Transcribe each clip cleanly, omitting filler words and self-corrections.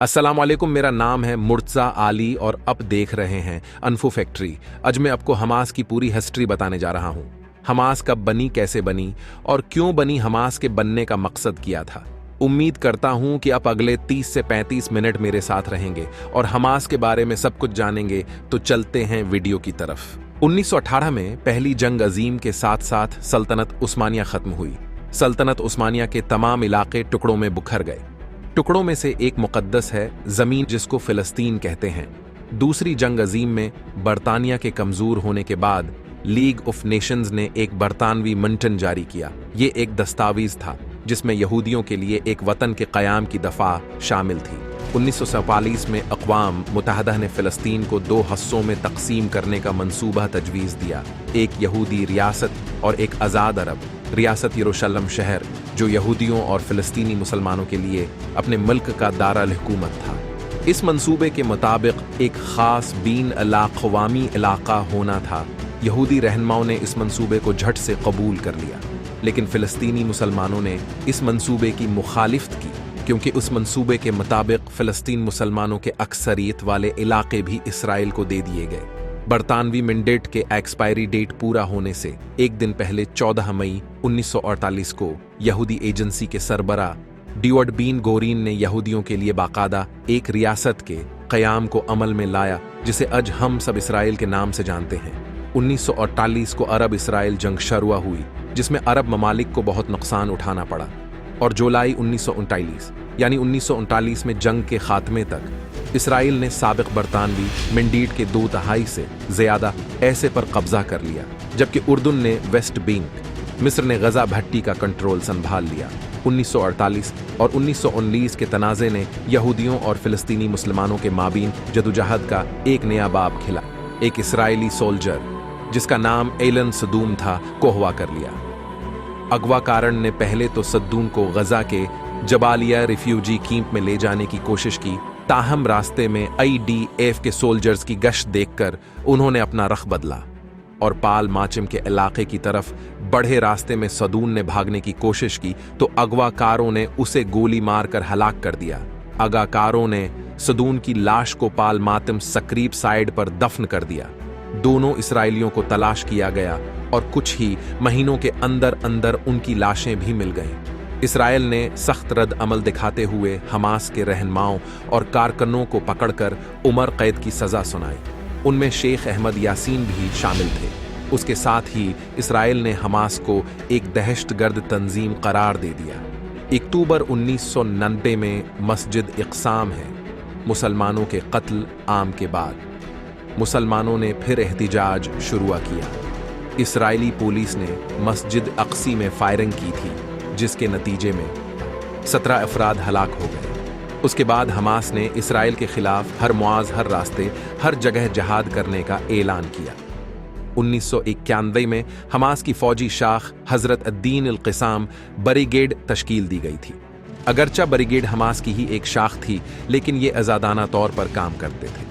अस्सलाम वालेकुम, मेरा नाम है मुर्तज़ा आली और अब देख रहे हैं अनफू फैक्ट्री। आज मैं आपको हमास की पूरी हिस्ट्री बताने जा रहा हूँ। हमास कब बनी, कैसे बनी और क्यों बनी, हमास के बनने का मकसद क्या था। उम्मीद करता हूँ कि आप अगले 30 से 35 मिनट मेरे साथ रहेंगे और हमास के बारे में सब कुछ जानेंगे। तो चलते हैं वीडियो की तरफ। 1918 में पहली जंग अजीम के साथ साथ सल्तनत उस्मानिया खत्म हुई। सल्तनत उस्मानिया के तमाम इलाके टुकड़ों में बिखर गए। टुकड़ों में से एक मुकद्दस है ज़मीन, जिसको फ़िलिस्तीन कहते हैं। दूसरी जंग अजीम में बरतानिया के कमज़ोर होने के बाद लीग ऑफ नेशंस ने एक बरतानवी मंटन जारी किया। ये एक दस्तावेज था जिसमें यहूदियों के लिए एक वतन के क़याम की दफ़ा शामिल थी। 1947 में अक़वाम मुत्तहदा ने फ़िलिस्तीन को दो हिस्सों में तकसीम करने का मंसूबा तजवीज़ दिया, एक यहूदी रियासत और एक आज़ाद अरब रियासत यरूशलेम शहर, जो यहूदियों और फ़िलिस्तीनी मुसलमानों के लिए अपने मुल्क का दारुल हुकूमत था। इस मंसूबे के मुताबिक एक ख़ास बीन अलाक़वामी इलाक़ा होना था। यहूदी रहनुमाओं ने इस मंसूबे को झट से कबूल कर लिया, लेकिन फ़िलिस्तीनी मुसलमानों ने इस मंसूबे की मुखालिफत की, क्योंकि उस मंसूबे के मुताबिक फ़िलिस्तीन मुसलमानों के अक्सरियत वाले इलाके भी इसराइल को दे दिए गए। बरतानवी मैंडेट के एक्सपायरी डेट पूरा होने से एक दिन पहले 14 मई 1948 को यहूदी एजेंसी के सरबरा ड्यूअर्ड बीन गोरीन ने यहूदियों के लिए बाकायदा एक रियासत के क़याम को अमल में लाया, जिसे आज हम सब इसराइल के नाम से जानते हैं। 1948 को अरब इसराइल जंग शुरू हुई, जिसमें अरब ममालिक को बहुत नुकसान उठाना पड़ा, और जुलाई 1939 में जंग के खात्मे तक इसराइल ने साबिक बरतानवी मैंडेट के 2/3 से ज़्यादा ऐसे पर कब्जा कर लिया, जबकि उर्दन ने वेस्ट बैंक, मिस्र ने गजा भट्टी का कंट्रोल संभाल लिया। 1948 और 1919 के तनाज़े ने यहूदियों और फ़िलिस्तीनी मुसलमानों के माबीन जदोजहद का एक नया बाब खिला। एक इसराइली सोल्जर जिसका नाम एलन सदूम था को अगवा कर लिया। अगवाकारण ने पहले तो सद्दून को गजा के जबालिया रिफ्यूजी कैंप में ले जाने की कोशिश की, ताहम रास्ते में IDF के सोल्जर्स की गश्त देखकर उन्होंने अपना रख बदला और पाल माचिम के इलाके की तरफ बढ़े रास्ते में सदून ने भागने की कोशिश की, तो अगवाकारों ने उसे गोली मारकर हलाक कर दिया। अगवाकारों ने सदून की लाश को पाल मातिम सकरीब साइड पर दफन कर दिया। दोनों इसराइलियों को तलाश किया गया और कुछ ही महीनों के अंदर अंदर उनकी लाशें भी मिल गईं। इसराइल ने सख्त रद्द अमल दिखाते हुए हमास के रहनुमाओं और कारकुनों को पकड़कर उम्र कैद की सज़ा सुनाई। उनमें शेख अहमद यासीन भी शामिल थे। उसके साथ ही इसराइल ने हमास को एक दहशतगर्द तंजीम करार दे दिया। अक्टूबर 1990 में मस्जिद इक़साम है। मुसलमानों के कत्ल आम के बाद मुसलमानों ने फिर एहतिजाज शुरू किया। इसराइली पुलिस ने मस्जिद अक्सी में फायरिंग की थी, जिसके नतीजे में 17 अफराद हलाक हो गए। उसके बाद हमास ने इसराइल के खिलाफ हर मुआज, हर रास्ते, हर जगह जहाद करने का ऐलान किया। 1991 में हमास की फौजी शाख हज़रत अद्दीन अल-क़िसाम ब्रिगेड तश्कील दी गई थी। अगरचा ब्रिगेड हमास की ही एक शाख थी, लेकिन ये आज़ादाना तौर पर काम करते थे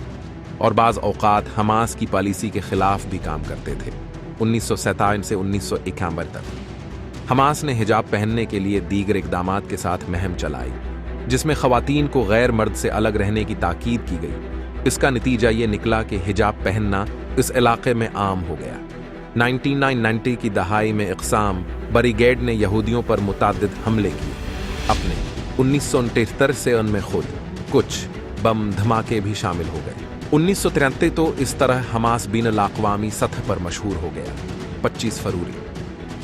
और बाज़ औक़ात हमास की पॉलिसी के खिलाफ भी काम करते थे। 1957 से 1951 तक हमास ने हिजाब पहनने के लिए दीगर इक़दामात के साथ मुहिम चलाई, जिसमें ख़वातीन को गैर मर्द से अलग रहने की ताकीद की गई। इसका नतीजा ये निकला कि हिजाब पहनना इस इलाके में आम हो गया। 1990 की दहाई में इक़साम ब्रिगेड ने यहूदियों पर मुतअद्दिद हमले किए अपने। 1973 से उनमें खुद कुछ बम धमाके भी शामिल हो गए। 1973 तो इस तरह हमास बीन अल-अक़वामी सतह पर मशहूर हो गया। 25 फरवरी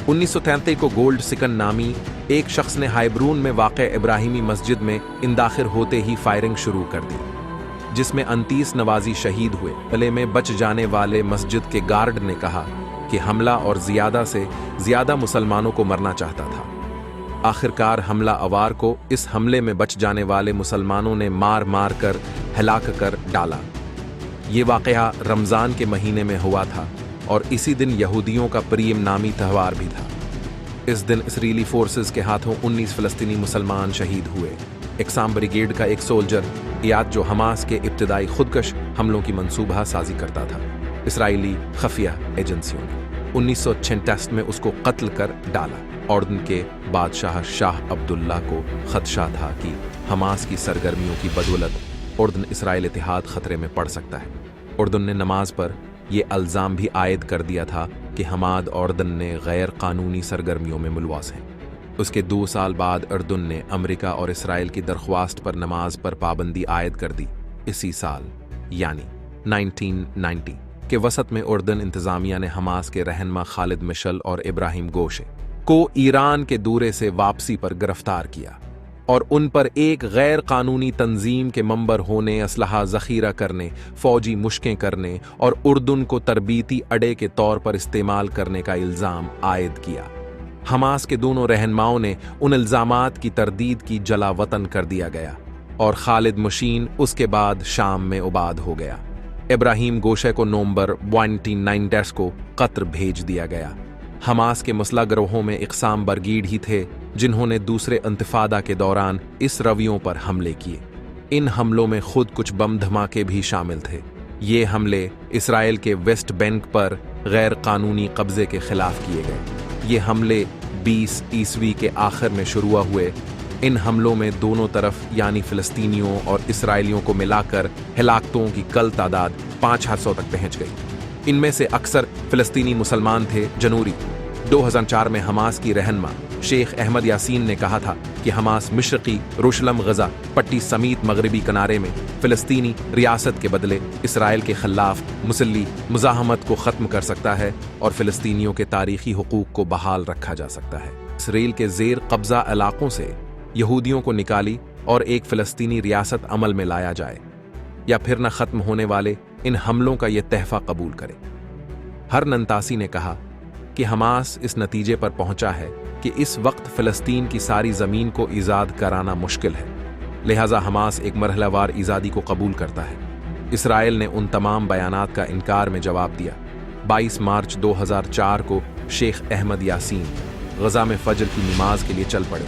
1933 को गोल्ड सिकन नामी एक शख्स ने हाइब्रून में वाक़ इब्राहिमी मस्जिद में इंदाखिल होते ही फायरिंग शुरू कर दी, जिसमें 29 नवाजी शहीद हुए। हमले में बच जाने वाले मस्जिद के गार्ड ने कहा कि हमला और ज़्यादा से ज़्यादा मुसलमानों को मरना चाहता था। आखिरकार हमला आवर को इस हमले में बच जाने वाले मुसलमानों ने मार मार कर हलाक कर डाला। ये वाक़या रमज़ान के महीने में हुआ था और इसी दिन यहूदियों का प्रियम नामी त्यौहार भी था। इस दिन इसराइली फोर्सेस के हाथों 19 फ़लस्तीनी मुसलमान शहीद हुए। इक़साम ब्रिगेड का एक सोल्जर इयाद, जो हमास के इब्तिदाई खुदकश हमलों की मंसूबा साजी करता था, इसराइली खफिया एजेंसियों ने 1966 में उसको कत्ल कर डाला। उर्दन के बादशाह शाह अब्दुल्ला को खदशा था कि حماس کی سرگرمیوں کی بدولت اردن اسرائیل اتحاد خطرے میں پڑ سکتا ہے۔ اردن نے نماز پر یہ الزام بھی عائد کر دیا تھا کہ حماد اردن نے غیر قانونی سرگرمیوں میں ملوث ہیں۔ اس کے 2 سال بعد اردن نے امریکہ اور اسرائیل کی درخواست پر نماز پر پابندی عائد کر دی۔ اسی سال یعنی 1990 کے وسط میں اردن انتظامیہ نے حماس کے رہنما خالد مشعل اور ابراہیم گوشے کو ایران کے دورے سے واپسی پر گرفتار کیا اور ان پر ایک غیر قانونی تنظیم کے ممبر ہونے، اسلحہ ذخیرہ کرنے، فوجی مشقیں کرنے اور اردن کو تربیتی اڈے کے طور پر استعمال کرنے کا الزام عائد کیا۔ حماس کے دونوں رہنماؤں نے ان الزامات کی تردید کی، جلا وطن کر دیا گیا اور خالد مشین اس کے بعد شام میں آباد ہو گیا۔ ابراہیم گوشے کو نومبر 1990 کو قطر بھیج دیا گیا۔ حماس کے مسلح گروہوں میں اقسام برگیڈ ہی تھے جنہوں نے دوسرے انتفاضہ کے دوران اس رویوں پر حملے کیے۔ ان حملوں میں خود کچھ بم دھماکے بھی شامل تھے۔ یہ حملے اسرائیل کے ویسٹ بینک پر غیر قانونی قبضے کے خلاف کیے گئے۔ یہ حملے 20 عیسوی کے آخر میں شروع ہوئے۔ ان حملوں میں دونوں طرف یعنی فلسطینیوں اور اسرائیلیوں کو ملا کر ہلاکتوں کی کل تعداد 500 تک پہنچ گئی۔ ان میں سے اکثر فلسطینی مسلمان تھے۔ جنوری 2004 میں حماس کی رہنما شیخ احمد یاسین نے کہا تھا کہ حماس مشرقی یروشلم غزہ پٹی سمیت مغربی کنارے میں فلسطینی ریاست کے بدلے اسرائیل کے خلاف مسلح مزاحمت کو ختم کر سکتا ہے اور فلسطینیوں کے تاریخی حقوق کو بحال رکھا جا سکتا ہے۔ اسرائیل کے زیر قبضہ علاقوں سے یہودیوں کو نکالی اور ایک فلسطینی ریاست عمل میں لایا جائے، یا پھر نہ ختم ہونے والے ان حملوں کا یہ تحفہ قبول کرے۔ ہر ننتاسی نے کہا کہ حماس اس نتیجے پر پہنچا ہے کہ اس وقت فلسطین کی ساری زمین کو ایجاد کرانا مشکل ہے، لہٰذا حماس ایک مرحلہ وار ایجادی کو قبول کرتا ہے۔ اسرائیل نے ان تمام بیانات کا انکار میں جواب دیا۔ 22 مارچ 2004 کو شیخ احمد یاسین غزہ میں فجر کی نماز کے لیے چل پڑے۔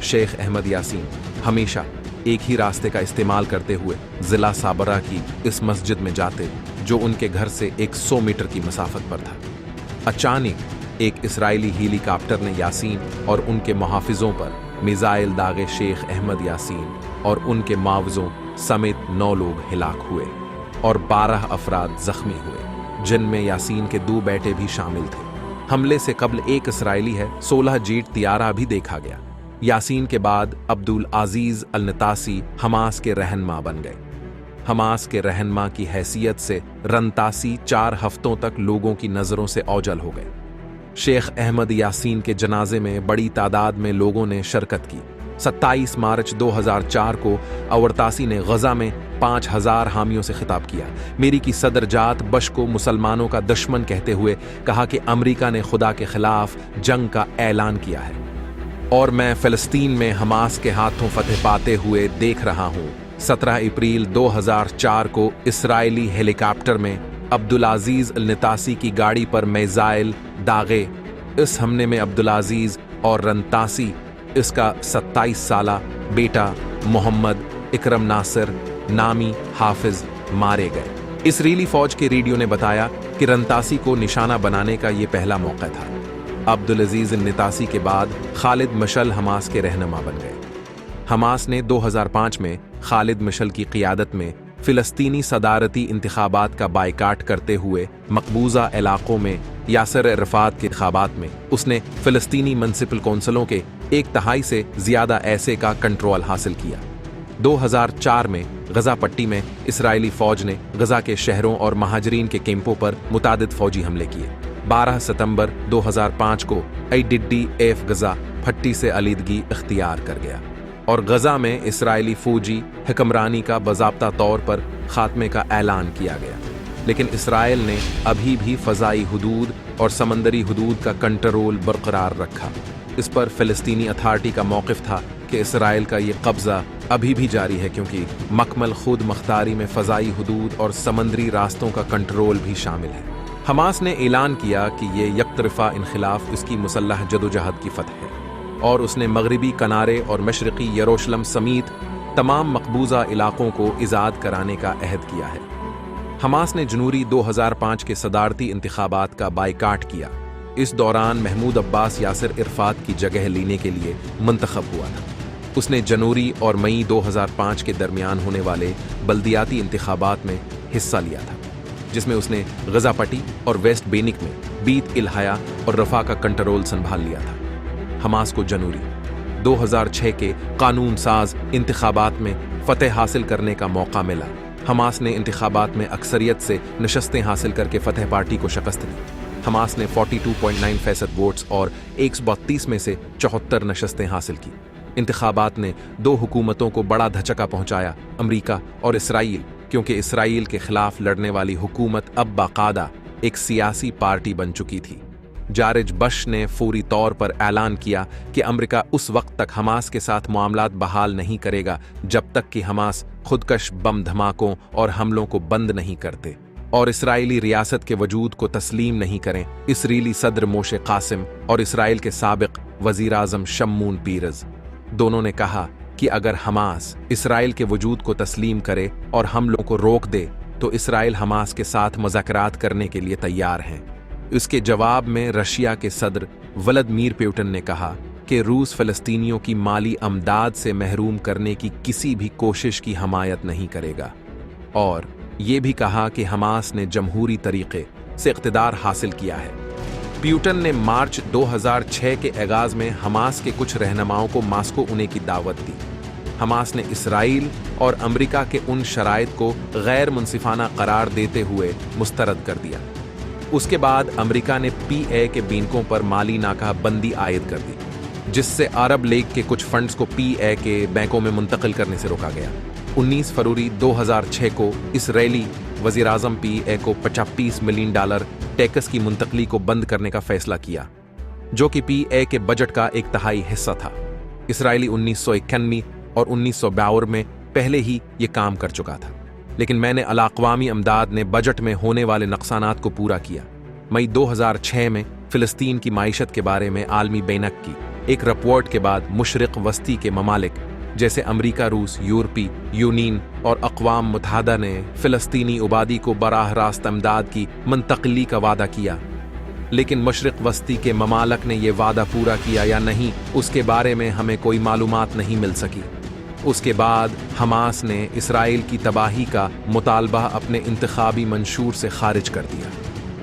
شیخ احمد یاسین ہمیشہ ایک ہی راستے کا استعمال کرتے ہوئے ضلع صابرہ کی اس مسجد میں جاتے جو ان کے گھر سے 100 میٹر کی مسافت پر تھا۔ اچانک ایک اسرائیلی ہیلی کاپٹر نے یاسین اور ان کے محافظوں پر میزائل داغے۔ شیخ احمد یاسین اور ان کے معاوضوں سمیت 9 لوگ ہلاک ہوئے اور 12 افراد زخمی ہوئے، جن میں یاسین کے 2 بیٹے بھی شامل تھے۔ حملے سے قبل ایک اسرائیلی ہے 16 جیٹ طیارہ بھی دیکھا گیا۔ یاسین کے بعد عبدالعزیز النتاسی حماس کے رہنما بن گئے۔ حماس کے رہنما کی حیثیت سے رنتاسی 4 ہفتوں تک لوگوں کی نظروں سے اوجھل ہو گئے۔ شیخ احمد یاسین کے جنازے میں بڑی تعداد میں لوگوں نے شرکت کی۔ 27 مارچ 2004 کو اورتاسی نے غزہ میں 5000 حامیوں سے خطاب کیا۔ میری کی صدر جات بش کو مسلمانوں کا دشمن کہتے ہوئے کہا کہ امریکہ نے خدا کے خلاف جنگ کا اعلان کیا ہے اور میں فلسطین میں حماس کے ہاتھوں فتح پاتے ہوئے دیکھ رہا ہوں۔ 17 اپریل 2004 کو اسرائیلی ہیلی کاپٹر میں عبدالعزیز النتاسی کی گاڑی پر میزائل داغے۔ اس حملے میں عبدالعزیز اور رنتاسی اس کا 27 سالہ بیٹا محمد اکرم ناصر نامی حافظ مارے گئے۔ اسرائیلی فوج کے ریڈیو نے بتایا کہ رنتاسی کو نشانہ بنانے کا یہ پہلا موقع تھا۔ عبدالعزیز النتاسی کے بعد خالد مشعل حماس کے رہنما بن گئے۔ حماس نے 2005 میں خالد مشعل کی قیادت میں فلسطینی صدارتی انتخابات کا بائیکاٹ کرتے ہوئے مقبوضہ علاقوں میں یاسر عرفات کے انتخابات میں اس نے فلسطینی منسپل کونسلوں کے 1/3 سے زیادہ ایسے کا کنٹرول حاصل کیا۔ 2004 میں غزہ پٹی میں اسرائیلی فوج نے غزہ کے شہروں اور مہاجرین کے کیمپوں پر متعدد فوجی حملے کیے۔ 12 ستمبر 2005 کو IDF غزہ پٹی سے علیحدگی اختیار کر گیا اور غزہ میں اسرائیلی فوجی حکمرانی کا باضابطہ طور پر خاتمے کا اعلان کیا گیا، لیکن اسرائیل نے ابھی بھی فضائی حدود اور سمندری حدود کا کنٹرول برقرار رکھا۔ اس پر فلسطینی اتھارٹی کا موقف تھا کہ اسرائیل کا یہ قبضہ ابھی بھی جاری ہے کیونکہ مکمل خود مختاری میں فضائی حدود اور سمندری راستوں کا کنٹرول بھی شامل ہے۔ حماس نے اعلان کیا کہ یہ یک طرفہ انخلاف اس کی مسلح جدوجہد کی فتح ہے اور اس نے مغربی کنارے اور مشرقی یروشلم سمیت تمام مقبوضہ علاقوں کو آزاد کرانے کا عہد کیا ہے۔ حماس نے جنوری 2005 کے صدارتی انتخابات کا بائیکاٹ کیا۔ اس دوران محمود عباس یاسر عرفات کی جگہ لینے کے لیے منتخب ہوا تھا۔ उसने जनवरी और मई 2005 के दरमियान होने वाले बल्दियाती इंतखाबात में हिस्सा लिया था, जिसमें उसने गजा पट्टी और वेस्ट बेनिक में बीत इल हया और रफा का कंट्रोल संभाल लिया था। हमास को जनवरी 2006 के कानून साज इंतखाबात में फतेह हासिल करने का मौका मिला। हमास ने इंतखाबात में अक्सरियत से नशस्तें हासिल करके फतेह पार्टी को शिकस्त दी। हमास ने 42.9% वोट्स और 132 में से 74 नशस्तें हासिल की। इंतखाबात ने दो हुकूमतों को बड़ा धचका पहुंचाया, अमरीका और इसराइल, क्योंकि इसराइल के खिलाफ लड़ने वाली हुकूमत अब बाकायदा एक सियासी पार्टी बन चुकी थी। जॉर्ज बश ने फौरी तौर पर ऐलान किया कि अमेरिका उस वक्त तक हमास के साथ मामलात बहाल नहीं करेगा जब तक कि हमास खुदकश बम धमाकों और हमलों को बंद नहीं करते और इसराइली रियासत के वजूद को तस्लीम नहीं करें। इसराइली सदर मोशे कासिम और इसराइल के साबिक वजीर आजम शम्मून पीरज दोनों ने कहा कि अगर हमास इसराइल के वजूद को तस्लीम करे और हमलों को रोक दे तो इसराइल हमास के साथ मुज़ाकरात करने के लिए तैयार हैं। इसके जवाब में रशिया के सदर व्लादिमीर पुतिन ने कहा कि रूस फ़लस्तीनियों की माली अमदाद से महरूम करने की किसी भी कोशिश की हमायत नहीं करेगा और ये भी कहा कि हमास ने जमहूरी तरीके से इक़्तिदार हासिल किया है। पुतिन ने मार्च 2006 के आगाज़ में हमास के कुछ रहनुमाओं को मास्को आने की दावत दी। हमास ने इसराइल और अमेरिका के उन शराइत को गैर मुनसिफाना करार देते हुए मुस्तरद कर दिया। उसके बाद अमेरिका ने PA के बैंकों पर माली नाकाबंदी आयद कर दी, जिससे अरब लीग के कुछ फंड्स को PA के बैंकों में मुंतकिल करने से रोका गया। 19 फरवरी 2006 को इसराइली वज़ीर आज़म PA को $50 मिलियन टैक्स की मुंतकली को बंद करने का फैसला किया, जो कि PA के बजट का एक तिहाई हिस्सा था। इसराइली 1991 और 1952 में पहले ही ये काम कर चुका था, लेकिन मैंने अलाक़वामी अमदाद ने बजट में होने वाले नुक़सानात को पूरा किया। मई 2006 में फ़िलिस्तीन की माइशत के बारे में आलमी बैनक की एक रिपोर्ट के बाद मुशरिक़ वस्ती के ममालिक जैसे अमरीका, रूस, यूरोपीय यूनियन और अक़वाम मुत्तहिदा ने फ़िलिस्तीनी आबादी को बराह रास्त अमदाद की मुंतक़ली का वादा किया, लेकिन मशरिक़ वस्ती के ममालिक ने यह वादा पूरा किया या नहीं, उसके बारे में हमें कोई मालूमात नहीं मिल सकी। उसके बाद हमास ने इसराइल की तबाही का मुतालबा अपने इंतखाबी मंशूर से खारिज कर दिया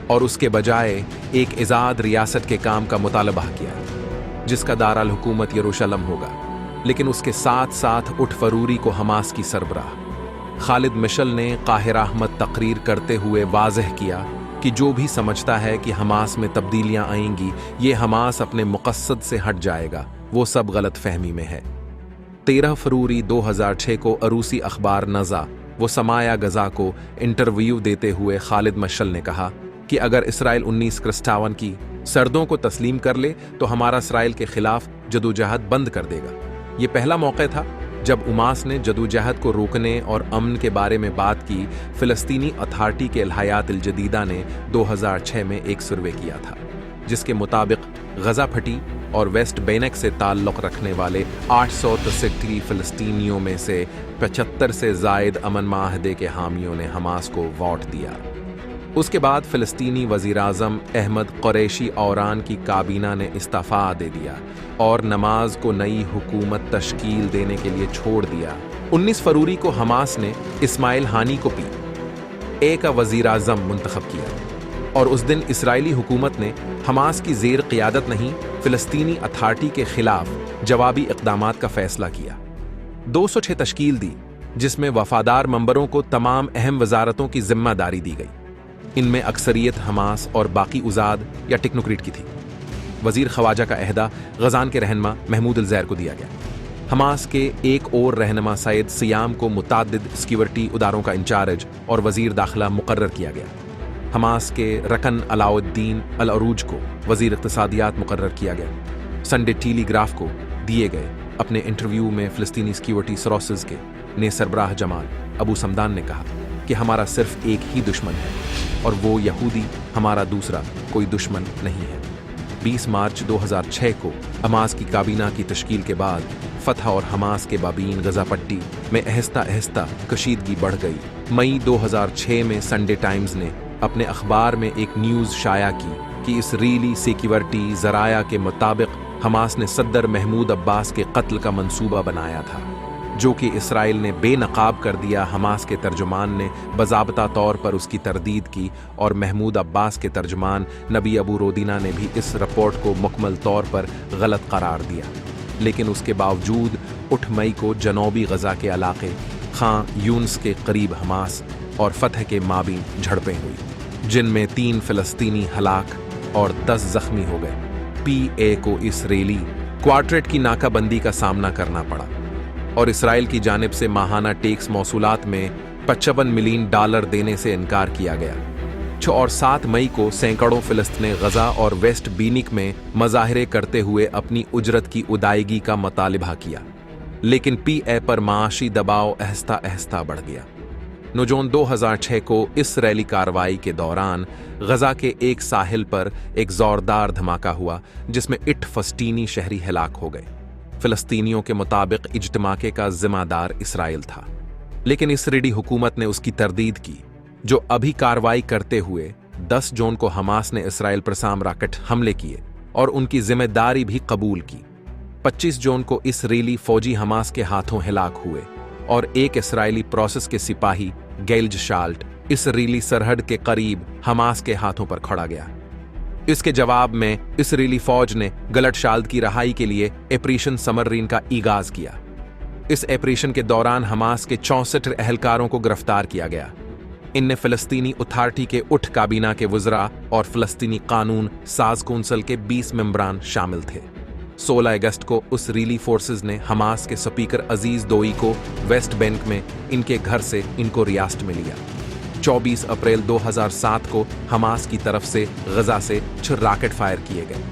और उसके बजाय एक आज़ाद रियासत के काम का मुतालबा किया, जिसका दारुल हुकूमत यरूशलेम होगा। लेकिन उसके साथ साथ उठफरूरी को हमास की सरबराह खालिद मिशल ने काहिरा में तकरीर करते हुए वाज़ह किया कि जो भी समझता है कि हमास में तब्दीलियां आएंगी, ये हमास अपने मकसद से हट जाएगा, वो सब गलत फहमी में है। 13 फरवरी 2006 को अरूसी अखबार नज़ा वो समाया गजा को इंटरव्यू देते हुए खालिद मशल ने कहा कि अगर इसराइल 1951 की सर्दों को तस्लीम कर ले तो हमारा इसराइल के खिलाफ जदोजहद बंद कर देगा। ये पहला मौका था जब उमास ने जदोजहद को रोकने और अमन के बारे में बात की। फ़िलिस्तीनी अथॉरिटी के अलहयात अल जदीदा ने 2006 में एक सर्वे किया था, जिसके मुताबिक गजा पट्टी और वेस्ट बेनक से ताल्लुक़ रखने वाले 863 फ़िलिस्तीनियों में से 75 से ज़ायद अमन माहदे के हामियों ने हमास को वोट दिया। उसके बाद फ़िलिस्तीनी वज़ीर आज़म अहमद कुरैशी औरान की काबीना ने इस्तीफ़ा दे दिया और नमाज को नई हुकूमत तश्कील देने के लिए छोड़ दिया। 19 फरवरी को हमास ने इस्माइल हानी को PA का वज़ीर आज़म मुंतखब किया और उस दिन इसराइली हुकूमत ने हमास की ज़ेर क़ियादत नहीं फ़िलिस्तीनी अथॉरिटी के ख़िलाफ़ जवाबी इक़दामात का फ़ैसला किया। 206 तश्कील दी, जिसमें वफ़ादार मेंबरों को तमाम अहम वज़ारतों की ज़िम्मेदारी दी गई। इनमें अक्सरियत हमास और बाकी उज़ाद या टेक्नोक्रेट की थी। वज़ीर ख़वाजा का अहदा गज़ान के रहनमा महमूद अल-ज़ैर को दिया गया। हमास के एक और रहनमा सैयद सियाम को मुतादिद सिक्योरिटी इदारों का इंचार्ज और वज़ीर दाखिला मुकर्रर किया गया। हमास के रकन अलाउद्दीन अल अरूज को वज़ीर इक़्तिसादियात मुकर्रर किया गया। संडे टेलीग्राफ को दिए गए अपने इंटरव्यू में फ़िलिस्तीनी सिक्योरिटी सर्विसेज के ने सरबराह जमाल अबू समदान ने कहा कि हमारा सिर्फ एक ही दुश्मन है और वो यहूदी, हमारा दूसरा कोई दुश्मन नहीं है। 20 मार्च 2006 को हमास की काबीना की तश्कील के बाद फतह और हमास के बाबीन गजा पट्टी में आहिस्ता आहिस्ता कशीदगी बढ़ गई। मई 2006 में संडे टाइम्स ने अपने अखबार में एक न्यूज़ शाया की कि इसराइली सिक्योरिटी ज़राया के मुताबिक हमास ने सद्दर महमूद अब्बास के कत्ल का मंसूबा बनाया था, जो कि इसराइल ने बेनकाब कर दिया। हमास के तर्जुमान ने बज़ाब्ता तौर पर उसकी तरदीद की और महमूद अब्बास के तर्जुमान नबी अबू रोदीना ने भी इस रिपोर्ट को मुकम्मल तौर पर गलत करार दिया। लेकिन उसके बावजूद 8 मई को जनूबी गजा के इलाके खां यूनस के करीब हमास और फतह के माबीन झड़पें हुई, जिनमें 3 फ़लस्तीनी हलाक और 10 जख्मी हो गए। PA को इसराइली क्वार्टरेट की नाकाबंदी का सामना करना पड़ा और इसराइल की जानिब से माहाना टैक्स मौसूलात में $55 मिलियन देने से इनकार किया गया। 6 और 7 मई को सैकड़ों फ़िलिस्तीनी गजा और वेस्ट बीनिक में मज़ाहरे करते हुए अपनी उजरत की अदायगी का मुतालिबा किया, लेकिन PA पर माशी दबाव आहिस्ता आहिस्ता बढ़ गया। 9 जून 2006 को इसराइली कार्रवाई के दौरान गजा के एक साहिल पर एक जोरदार धमाका हुआ, जिसमें 8 फ़लस्तीनी शहरी हलाक हो गए। फ़िलिस्तीनियों के मुताबिक इस धमाके का जिम्मेदार इसराइल था, लेकिन इसराइली हुकूमत ने उसकी तरदीद की। जो अभी कार्रवाई करते हुए 10 जून को हमास ने इसराइल पर साम रॉकेट हमले किए और उनकी जिम्मेदारी भी कबूल की। 25 जून को इसराइली फौजी हमास के हाथों हलाक हुए और एक इसराइली प्रोसेस के सिपाही गैल्ज शाल्ट इसराइली सरहद के करीब हमास के हाथों पर खड़ा गया। इसके जवाब में इसराइली फौज ने गलत शाल्ट की रहाई के लिए ऑपरेशन समररीन का आगाज किया। इस ऑपरेशन के दौरान हमास के 64 अहलकारों को गिरफ्तार किया गया। इनमें फ़लस्तीनी अथॉरिटी के 8 काबीना के वज़रा और फ़लस्तीनी कानून साज कौंसिल के 20 मेंबरान शामिल थे। 16 अगस्त को इसराइली फोर्सेस ने हमास के स्पीकर अजीज दोई को वेस्ट बैंक में इनके घर से इनको रियासत में लिया। 24 अप्रैल 2007 को हमास की तरफ से गजा से 6 रॉकेट फायर किए गए,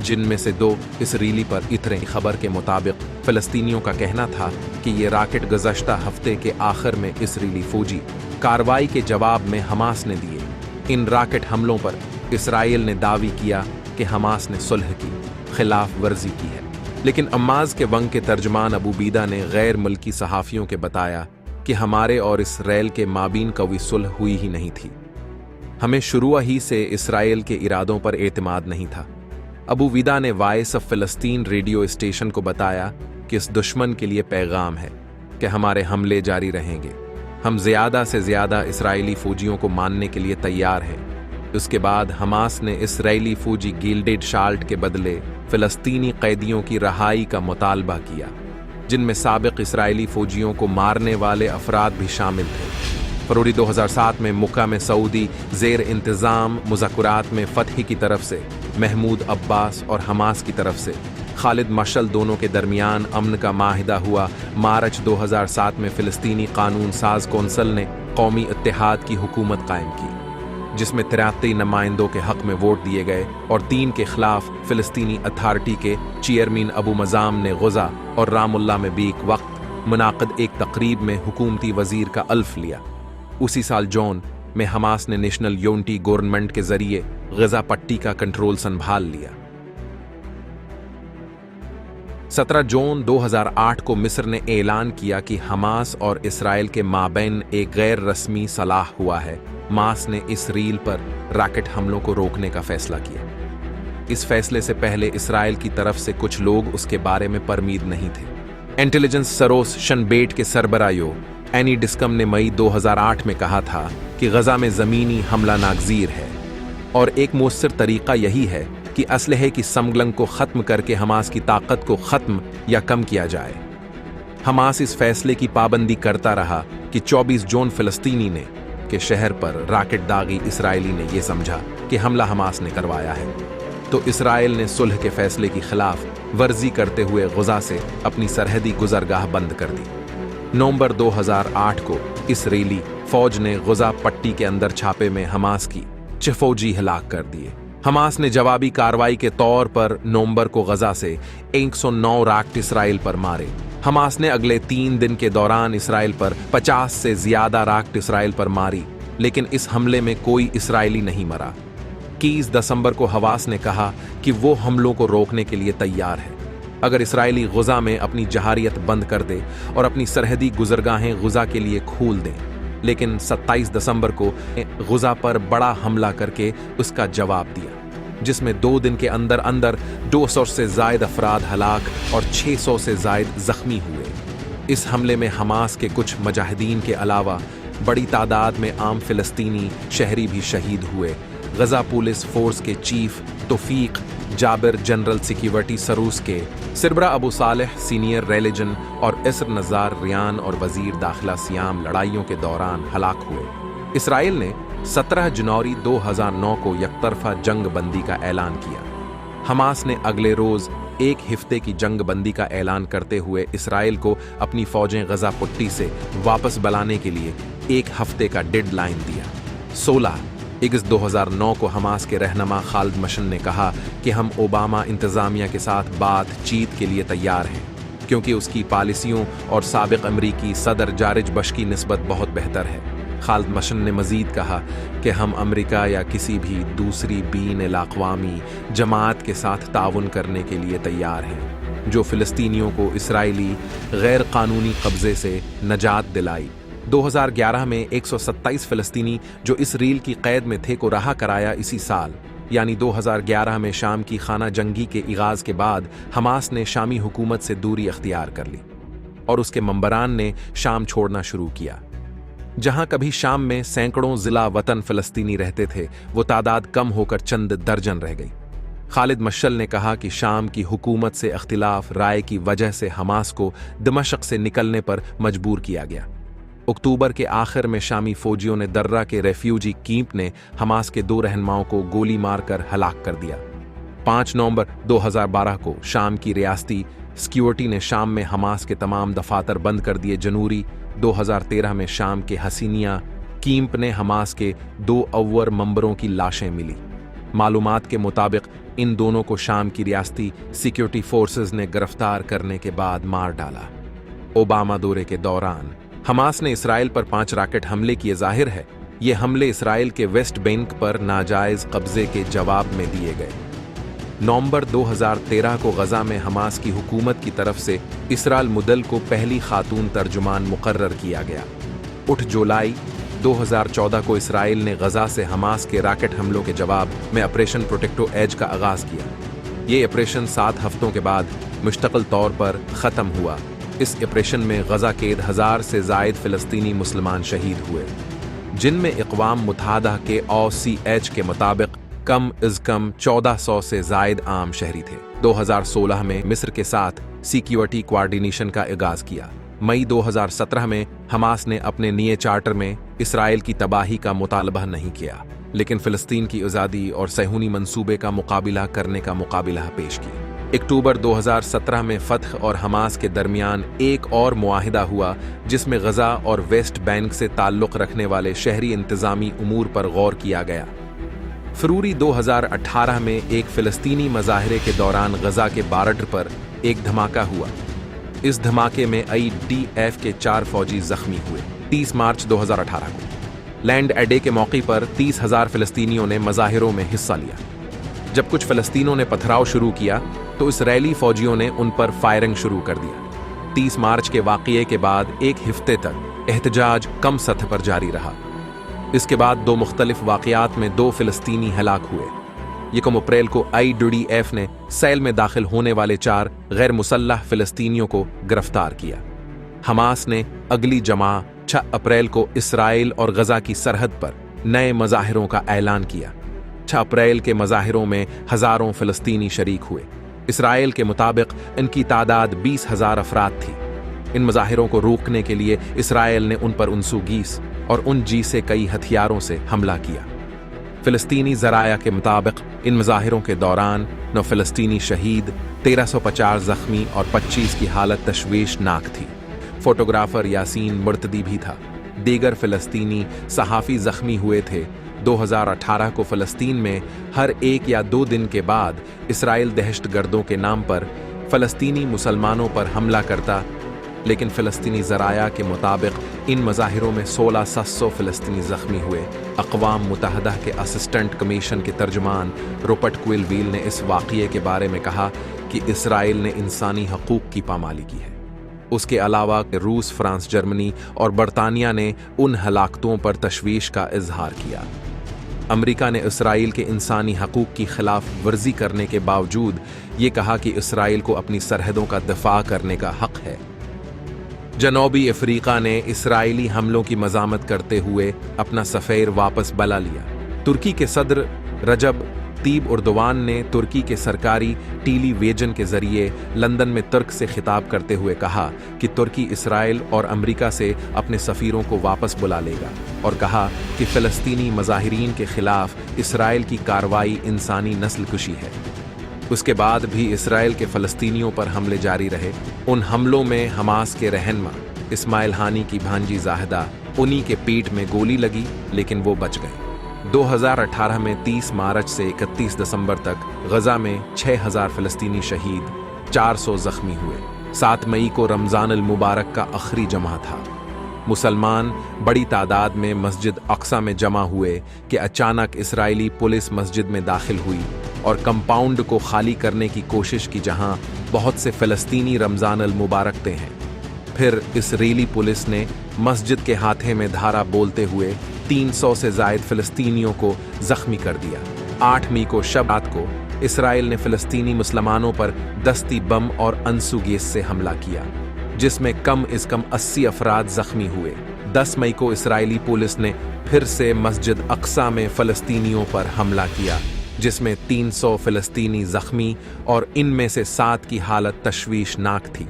जिनमें से 2 इसराइली पर इतरे। खबर के मुताबिक फ़लस्तीनियों का कहना था कि ये रॉकेट गुज़श्ता हफ्ते के आखिर में इसराइली फौजी कार्रवाई के जवाब में हमास ने दिए। इन रॉकेट हमलों पर इसराइल ने दावी किया कि हमास ने सुलह की खिलाफ वर्जी की है, लेकिन अम्माज के वंग के तर्जुमान अबू बीदा ने गैर मुल्की सहाफ़ियों के बताया कि हमारे और इसराइल के माबीन कभी सुलह हुई ही नहीं थी। हमें शुरू ही से इसराइल के इरादों पर एतमाद नहीं था। अबू विदा ने voice of Palestine radio station को बताया कि इस दुश्मन के लिए पैगाम है कि हमारे हमले जारी रहेंगे। हम ज़्यादा से ज़्यादा इसराइली फ़ौजियों को मानने के लिए तैयार हैं। उसके बाद हमास ने इसराइली फ़ौजी गिल्डेड शाल्ट के बदले फ़लस्तीनी कैदियों की रहाई का मुतालबा किया, जिनमें साबिक इसराइली फ़ौजियों को मारने वाले अफराद भी शामिल थे। फरवरी 2007 में मुक्का में सऊदी ज़ेर इंतज़ाम मुज़ाकरात में फ़तह की तरफ से महमूद अब्बास और हमास की तरफ से खालिद मशअल दोनों के दरमियान अमन का माहिदा हुआ। मार्च 2007 में फ़लस्तीनी कानून साज कौंसिल ने कौमी इत्तेहाद की हुकूमत कायम की, जिसमें 83 नुमाइंदों के हक़ में वोट दिए गए और 3 के खिलाफ फ़लस्तीनी अथॉरिटी के चेयरमैन अबू मज़ाम ने गुज़ा और रामुल्ला में भी एक वक्त मुनाक़िद एक तकरीब में हुकूमती वज़ीर का अल्फ लिया। उसी साल जून में हमास ने नेशनल यूनिटी गवर्नमेंट के ज़रिए गज़ा पट्टी का कंट्रोल संभाल लिया। 17 जून 2008 को मिस्र ने ऐलान किया कि हमास और इसराइल के माबैन एक गैर रस्मी सलाह हुआ है। हमास ने इसराइल पर रॉकेट हमलों को रोकने का फैसला किया। इस फैसले से पहले इसराइल की तरफ से कुछ लोग उसके बारे में परमीद नहीं थे। इंटेलिजेंस सरोस शनबेट के सरबराह एनी डिस्कम ने मई 2008 में कहा था कि गजा में ज़मीनी हमला नागज़ीर है और एक मौसर तरीक़ा यही है कि असलहे की समगलंग को ख़त्म करके हमास की ताकत को ख़त्म या कम किया जाए। हमास इस फैसले की पाबंदी करता रहा कि 24 जून फ़लस्तीनी ने के शहर पर रॉकेट दागी इसराइली ने यह समझा कि हमला हमास ने करवाया है, तो इसराइल ने सुलह के फैसले की खिलाफ वर्जी करते हुए गजा से अपनी सरहदी गुजरगाह बंद कर दी। नवंबर 2008 को इसराइली फौज ने गजा पट्टी के अंदर छापे में हमास की 6 फौजी हलाक कर दिए। हमास ने जवाबी कार्रवाई के तौर पर नवंबर को गजा से 109 रॉकेट इसराइल पर मारे। हमास ने अगले 3 दिन के दौरान इसराइल पर 50 से ज्यादा रॉकेट इसराइल पर मारी, लेकिन इस हमले में कोई इसराइली नहीं मरा। 21 दिसंबर को हमास ने कहा कि वो हमलों को रोकने के लिए तैयार है अगर इसराइली गुज़ा में अपनी जहारियत बंद कर दे और अपनी सरहदी गुजरगाहें गुज़ा के लिए खोल दें। लेकिन 27 दिसंबर को गुज़ा पर बड़ा हमला करके उसका जवाब दिया। जिसमें 2 दिन के अंदर अंदर 200 से ज़ायद अफराद हलाक और 600 से ज़ायद ज़ख्मी हुए। इस हमले में हमास के कुछ मुजाहिदीन के अलावा बड़ी तादाद में आम फ़िलिस्तीनी शहरी भी शहीद हुए। गज़ा पुलिस फोर्स के चीफ तौफीक जाबिर, जनरल सिक्योरिटी सरूस के सिरबरा अबू सालेह सीनियर रेलिजन और इसर नज़ार रियान और वज़ीर दाखिला सियाम लड़ाइयों के दौरान हलाक हुए। इसराइल ने 17 जनवरी 2009 को यकतरफा जंग बंदी का ऐलान किया। हमास ने अगले रोज़ 1 हफ्ते की जंग बंदी का ऐलान करते हुए इसराइल को अपनी फ़ौजें गज़ा पट्टी से वापस बुलाने के लिए 1 हफ्ते का डेडलाइन दिया। 16 अगस्त 2009 को हमास के रहनुमा खालिद मशन ने कहा कि हम ओबामा इंतज़ामिया के साथ बातचीत के लिए तैयार हैं, क्योंकि उसकी पॉलिसियों और साबिक़ अमरीकी सदर जॉर्ज बुश की निस्बत बहुत बेहतर है। खालिद मशन ने मज़ीद कहा कि हम अमेरिका या किसी भी दूसरी बीन अक़वामी जमात के साथ ताउन करने के लिए तैयार हैं जो फ़िलिस्तीनियों को इसराइली गैर कानूनी कब्ज़े से नजात दिलाई। 2011 में 127 फ़िलिस्तीनी जो इसराइल की क़ैद में थे को रहा कराया। इसी साल यानी 2011 में शाम की खाना जंगी के आगाज़ के बाद हमास ने शामी हुकूमत से दूरी अख्तियार कर ली और उसके मंबरान ने शाम छोड़ना शुरू किया। जहां कभी शाम में सैकड़ों ज़िला वतन फ़िलिस्तीनी रहते थे, वो तादाद कम होकर चंद दर्जन रह गई। खालिद मशल ने कहा कि शाम की हुकूमत से अख्तिलाफ राय की वजह से हमास को दमिश्क से निकलने पर मजबूर किया गया। अक्टूबर के आखिर में शामी फौजियों ने दर्रा के रेफ्यूजी कैंप ने हमास के 2 रहनुमाओं को गोली मारकर हलाक कर दिया। 5 नवंबर 2012 को शाम की रियासती सिक्योरिटी ने शाम में हमास के तमाम दफातर बंद कर दिए। जनवरी 2013 में शाम के हसीनिया कैंप ने हमास के 2 अव्वल मेंबरों की लाशें मिली। मालूमात के मुताबिक इन दोनों को शाम की रियासती सिक्योरिटी फोर्सेस ने गिरफ्तार करने के बाद मार डाला। ओबामा दौरे के दौरान हमास ने इसराइल पर 5 रॉकेट हमले किए। जाहिर है ये हमले इसराइल के वेस्ट बैंक पर नाजायज कब्जे के जवाब में दिए गए। नवंबर 2013 को गजा में हमास की हुकूमत की तरफ से इसराइल मुदल को पहली खातून तर्जुमान मुकर्रर किया गया। 8 जुलाई 2014 को इसराइल ने गजा से हमास के रॉकेट हमलों के जवाब में ऑपरेशन प्रोटेक्टो एज का आगाज किया। ये ऑपरेशन 7 हफ्तों के बाद मुस्तकिल तौर पर ख़त्म हुआ। इस ऑपरेशन में गजा के 1000 से ज़ायद फ़िलिस्तीनी मुसलमान शहीद हुए, जिनमें अक़वाम मुत्तहिदा के OCH के मुताबिक कम अज़ कम 1400 से ज़ायद आम शहरी थे। 2016 में मिस्र के साथ सिक्योरिटी कोऑर्डिनेशन का आगाज़ किया। मई 2017 में हमास ने अपने नए चार्टर में इसराइल की तबाही का मुतालबा नहीं किया, लेकिन फ़िलिस्तीन की आज़ादी और सहूनी मंसूबे का मुकाबला करने का मुकाबला पेश किया। अक्टूबर 2017 में फ़तह और हमास के दरमियान एक और मुआहिदा हुआ, जिसमें गजा और वेस्ट बैंक से ताल्लुक़ रखने वाले शहरी इंतज़ामी उमूर पर गौर किया गया। फरवरी 2018 में एक फ़िलिस्तीनी मज़ाहरे के दौरान गजा के बारडर पर एक धमाका हुआ। इस धमाके में IDF के 4 फौजी जख्मी हुए। 30 मार्च 2018 को लैंड एडे के मौके पर 30,000 फ़िलिस्तीनियों ने मज़ाहिरों में हिस्सा लिया। जब कुछ फ़िलिस्तीनियों ने पथराव शुरू किया तो इसराइली फ़ौजियों ने उन पर फायरिंग शुरू कर दिया। 30 मार्च के वाक़ये के बाद 1 हफ्ते तक एहतजाज कम सतह पर जारी रहा। इसके बाद 2 मुख्तलिफ वाक़यात में 2 फ़िलिस्तीनी हलाक हुए। 1 अप्रैल को IDF ने सैल में दाखिल होने वाले 4 गैर मुसल्लह फ़िलिस्तीनियों को गिरफ्तार किया। हमास ने अगली जमा 6 अप्रैल को इसराइल और गजा की सरहद पर नए मज़ाहिरों का ऐलान किया। 6 अप्रैल के मज़ाहिरों में हज़ारों फ़िलिस्तीनी शरीक हुए। इसराइल के मुताबिक इनकी तादाद 20,000 अफराद थी। इन मज़ाहिरों को रोकने के लिए इसराइल ने उन पर उनसूगीस और उन जी से कई हथियारों से हमला किया। फ़िलिस्तीनी ज़राया के मुताबिक इन मज़ाहिरों के दौरान 9 फ़िलिस्तीनी शहीद, 1350 ज़ख्मी और 25 की हालत तशवीशनाक थी। फ़ोटोग्राफ़र यासीन मुर्तदी भी था। दीगर फ़िलिस्तीनी सहाफ़ी ज़ख्मी हुए थे। 2018 को फ़लस्तीन में हर 1 या 2 दिन के बाद इसराइल दहशतगर्दों के नाम पर फ़लस्तीनी मुसलमानों पर हमला करता, लेकिन फ़लस्तीनी ज़राया के मुताबिक इन मज़ाहिरों में 1600 फ़लस्तीनी ज़ख्मी हुए। अक़वाम मुत्तहिदा के असिस्टेंट कमीशन के तर्जुमान रूपर्ट क्विलविल ने इस वाक़ये के बारे में कहा कि इसराइल ने इंसानी हकूक़ की पामाली की है। उसके अलावा रूस, फ्रांस, जर्मनी और बरतानिया ने उन हलाकतों पर तशवीश का इजहार किया। अमेरिका ने इसराइल के इंसानी हकूक़ की खिलाफ वर्जी करने के बावजूद ये कहा कि इसराइल को अपनी सरहदों का दिफा करने का हक है। जनूबी अफ्रीका ने इसराइली हमलों की मज़ामत करते हुए अपना सफ़ेर वापस बुला लिया। तुर्की के सदर रजब तय्यिब एर्दोगान ने तुर्की के सरकारी टेलीविजन के जरिए लंदन में तुर्क से खिताब करते हुए कहा कि तुर्की इसराइल और अमेरिका से अपने सफ़ीरों को वापस बुला लेगा और कहा कि फ़लस्तीनी मुजाहिरीन के खिलाफ इसराइल की कार्रवाई इंसानी नस्लकुशी है। उसके बाद भी इसराइल के फ़लस्तीनियों पर हमले जारी रहे। उन हमलों में हमास के रहनुमा इस्माइल हानी की भांजी जाहिदा उन्हीं के पीठ में गोली लगी, लेकिन वो बच गए। 2018 में 30 मार्च से 31 दिसंबर तक गजा में 6000 फ़लस्तीनी शहीद, 400 जख्मी हुए। 7 मई को रमज़ान अल मुबारक का आखिरी जमा था। मुसलमान बड़ी तादाद में मस्जिद अक्सा में जमा हुए कि अचानक इसराइली पुलिस मस्जिद में दाखिल हुई और कंपाउंड को खाली करने की कोशिश की, जहां बहुत से फ़लस्तीनी रमज़ान अल मुबारक ते हैं। फिर इसराइली पुलिस ने मस्जिद के हाथे में धारा बोलते हुए 300 से ज़ायद फ़लस्तीनियों को ज़ख्मी कर दिया। 8 मई को शब रात को इसराइल ने फ़लस्तीनी मुसलमानों पर दस्ती बम और अंसू गैस से हमला किया, जिसमें कम से कम 80 अफराद ज़ख्मी हुए। 10 मई को इसराइली पुलिस ने फिर से मस्जिद अक्सा में फ़लस्तीनियों पर हमला किया, जिसमें 300 फ़लस्तीनी ज़ख्मी और इनमें से 7 की हालत तशवीशनाक थी।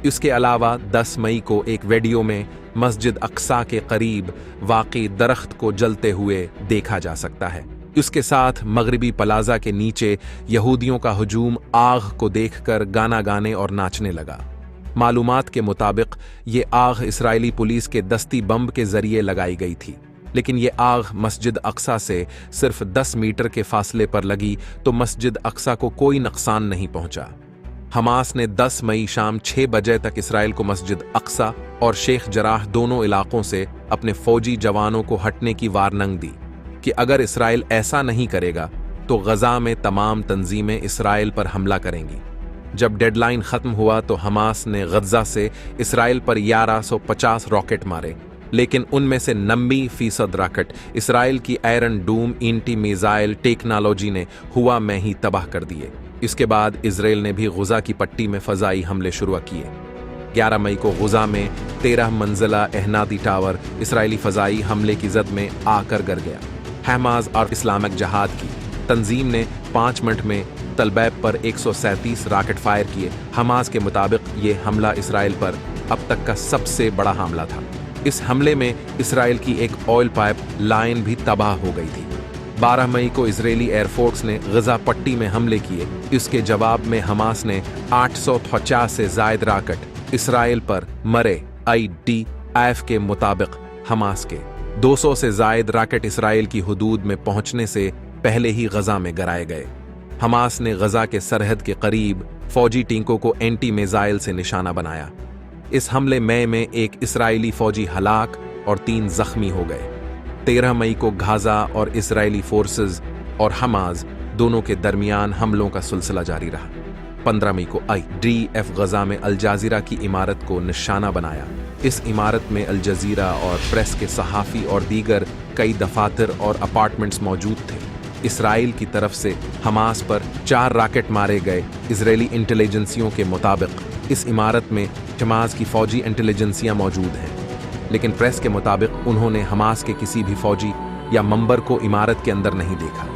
इसके अलावा 10 मई को एक वीडियो में मस्जिद अक्सा के करीब वाक़ई दरख्त को जलते हुए देखा जा सकता है। इसके साथ मगरिबी प्लाजा के नीचे यहूदियों का हुजूम आग को देखकर गाना गाने और नाचने लगा। मालूमात के मुताबिक ये आग इसराइली पुलिस के दस्ती बम के जरिए लगाई गई थी, लेकिन ये आग मस्जिद अक्सा से सिर्फ 10 मीटर के फासले पर लगी तो मस्जिद अक्सा को कोई नुकसान नहीं पहुंचा। हमास ने 10 मई शाम 6 बजे तक इसराइल को मस्जिद अक्सा और शेख जराह दोनों इलाकों से अपने फौजी जवानों को हटने की वार्निंग दी कि अगर इसराइल ऐसा नहीं करेगा तो गजा में तमाम तंजीमें इसराइल पर हमला करेंगी। जब डेडलाइन ख़त्म हुआ तो हमास ने गजा से इसराइल पर 1150 रॉकेट मारे, लेकिन उनमें से 90% रॉकेट इसराइल की iron Doom anti missile technology ने हुआ में ही तबाह कर दिए। इसके बाद इसराइल ने भी गुज़ा की पट्टी में फ़ज़ाई हमले शुरू किए। 11 मई को गुज़ा में 13 मंजिला एहनादी टावर इसराइली फ़ज़ाई हमले की जद में आकर गिर गया। हमास और इस्लामिक जहाद की तंजीम ने 5 मिनट में तलबैब पर 137 रॉकेट फायर किए। हमास के मुताबिक ये हमला इसराइल पर अब तक का सबसे बड़ा हमला था। इस हमले में इसराइल की एक ऑयल पाइप लाइन भी तबाह हो गई थी। 12 मई को इजरायली एयरफोर्स ने गजा पट्टी में हमले किए। इसके जवाब में हमास ने 850 से ज़ायद रॉकेट इसराइल पर मरे। IDF के मुताबिक हमास के 200 से ज़ायद रॉकेट इसराइल की हुदूद में पहुंचने से पहले ही गजा में गिराए गए। हमास ने गजा के सरहद के करीब फौजी टैंकों को एंटी मिसाइल से निशाना बनाया। इस हमले में एक इसराइली फौजी हलाक और 3 जख्मी हो गए। 13 मई को गाजा और इसराइली फोर्सेस और हमास दोनों के दरमियान हमलों का सिलसिला जारी रहा। 15 मई को IDF गजा में अल जज़ीरा की इमारत को निशाना बनाया। इस इमारत में अल जज़ीरा और प्रेस के सहाफ़ी और दीगर कई दफातर और अपार्टमेंट्स मौजूद थे। इसराइल की तरफ से हमास पर 4 रॉकेट मारे गए। इजरायली इंटेलिजेंसियों के मुताबिक इस इमारत में हमास की फौजी इंटेलिजेंसियां मौजूद हैं, लेकिन प्रेस के मुताबिक उन्होंने हमास के किसी भी फौजी या मंबर को इमारत के अंदर नहीं देखा।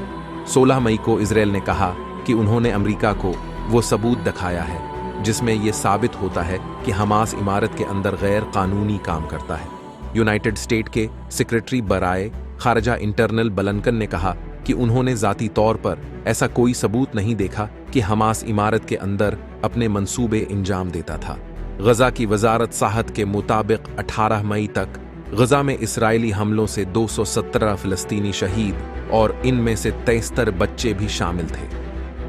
16 मई को इजराइल ने कहा कि उन्होंने अमेरिका को वो सबूत दिखाया है जिसमें यह साबित होता है कि हमास इमारत के अंदर गैर कानूनी काम करता है। यूनाइटेड स्टेट के सेक्रेटरी बराए खारजा इंटरनल बलनकन ने कहा कि उन्होंने ज़ाती तौर पर ऐसा कोई सबूत नहीं देखा कि हमास इमारत के अंदर अपने मंसूबे इंजाम देता था। गजा की वजारत साहत के मुताबिक 18 मई तक गजा में इसराइली हमलों से 217 फ़लस्तीनी शहीद और इनमें से 73 बच्चे भी शामिल थे।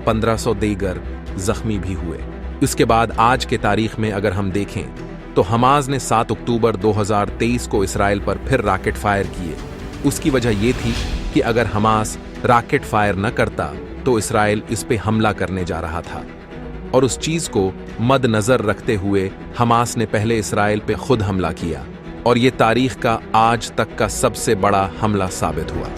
1500 दीगर जख्मी भी हुए। इसके बाद आज के तारीख में अगर हम देखें तो हमास ने 7 अक्टूबर 2023 को इसराइल पर फिर रॉकेट फायर किए। उसकी वजह यह थी कि अगर हमास रॉकेट फायर न करता तो इसराइल इस पे हमला करने जा रहा था, और उस चीज को मद्देनजर रखते हुए हमास ने पहले इसराइल पे खुद हमला किया और ये तारीख का आज तक का सबसे बड़ा हमला साबित हुआ।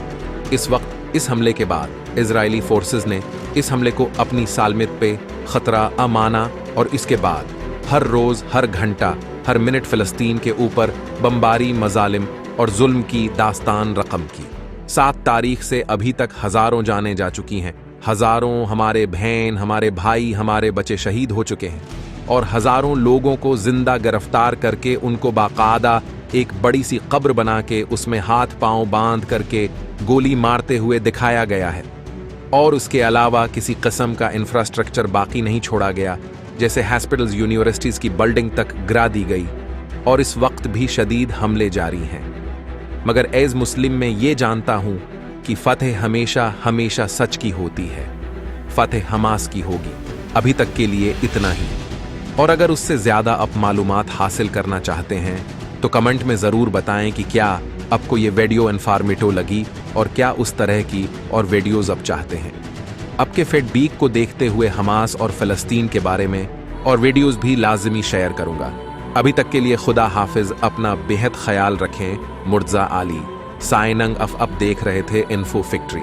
इस वक्त इस हमले के बाद इजरायली फोर्सेस ने इस हमले को अपनी सालमित पे खतरा अमाना और इसके बाद हर रोज हर घंटा हर मिनट फिलिस्तीन के ऊपर बमबारी मजालिम और जुल्म की दास्तान रकम की। 7 तारीख से अभी तक हजारों जानें जा चुकी हैं, हजारों हमारे बहन हमारे भाई हमारे बच्चे शहीद हो चुके हैं और हजारों लोगों को जिंदा गिरफ्तार करके उनको बाकायदा एक बड़ी सी कब्र बना के उसमें हाथ पांव बांध करके गोली मारते हुए दिखाया गया है। और उसके अलावा किसी किस्म का इंफ्रास्ट्रक्चर बाकी नहीं छोड़ा गया, जैसे हॉस्पिटल्स यूनिवर्सिटीज की बिल्डिंग तक गिरा दी गई। और इस वक्त भी शदीद हमले जारी हैं। मगर एज मुस्लिम मैं ये जानता हूं कि फतेह हमेशा हमेशा सच की होती है, फतेह हमास की होगी। अभी तक के लिए इतना ही। और अगर उससे ज्यादा आप मालूमात हासिल करना चाहते हैं तो कमेंट में जरूर बताएं कि क्या आपको ये वीडियो इन्फॉर्मेटिव लगी और क्या उस तरह की और वीडियोस आप चाहते हैं। आपके फीडबैक को देखते हुए हमास और फिलिस्तीन के बारे में और वीडियोस भी लाजमी शेयर करूंगा। अभी तक के लिए खुदा हाफिज, अपना बेहद ख्याल रखें। मुर्जा आली साइनिंग ऑफ। अब देख रहे थे इन्फो फैक्ट्री।